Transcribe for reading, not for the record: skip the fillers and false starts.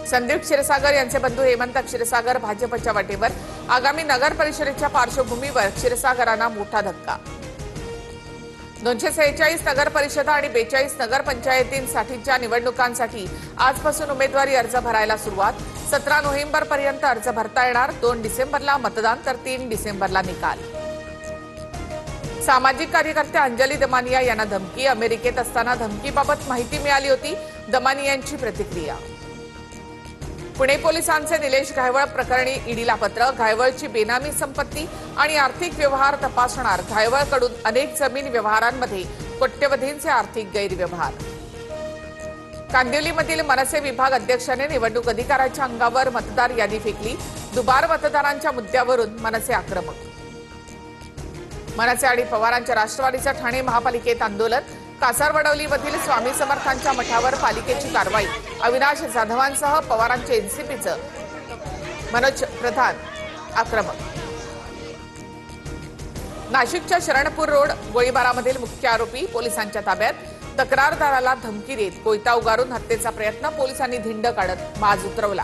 संदीप क्षीरसागर यांचे बंधू हेमंत क्षीरसागर भाजपच्या वाटेवर। आगामी नगर परिषदेच्या पार्श्वभूमीवर क्षीरसागरांना मोठा धक्का। 246 नगर परिषदा आणि 42 नगर पंचायतींसाठीच्या निवडणुकांसाठी आजपासून उमेदवारी अर्ज भरायला सुरुवात। 17 नोव्हेंबरपर्यंत अर्ज भरता येणार। 2 डिसेंबरला मतदान तर 3 डिसेंबरला निकाल। सामाजिक कार्यकर्ते अंजली दमानिया यांना धमकी। अमेरिकेत असताना धमकीबाबत माहिती मिळाली होती। दमानियांची प्रतिक्रिया। पुणे पोलिसांचे निलेश घायवळ प्रकरणी ईडीला पत्र। घायवळची बेनामी संपत्ती आणि आर्थिक व्यवहार तपासणार। घायवळकडून अनेक जमीन व्यवहारांमध्ये कोट्यवधींचे आर्थिक गैरव्यवहार। कांदिवलीमधील मनसे विभाग अध्यक्षाने निवडणूक अधिकाऱ्याच्या अंगावर मतदार यादी फेकली। दुबार मतदारांच्या मुद्द्यावरून मनसे आक्रमक। मनसे आणि पवारांच्या राष्ट्रवादीच्या ठाणे महापालिकेत आंदोलन। कासारवडवलीमधील स्वामी समर्थांच्या मठावर पालिकेची कारवाई। अविनाश जाधवांसह पवारांचे एनसीपीचं मनोज प्रधान आक्रमक। नाशिकच्या शरणपूर रोड गोळीबारामधील मुख्य आरोपी पोलिसांच्या ताब्यात। तक्रारदाराला धमकी देत कोयता उगारून हत्येचा प्रयत्न। पोलिसांनी धिंड काढत माज उतरवला।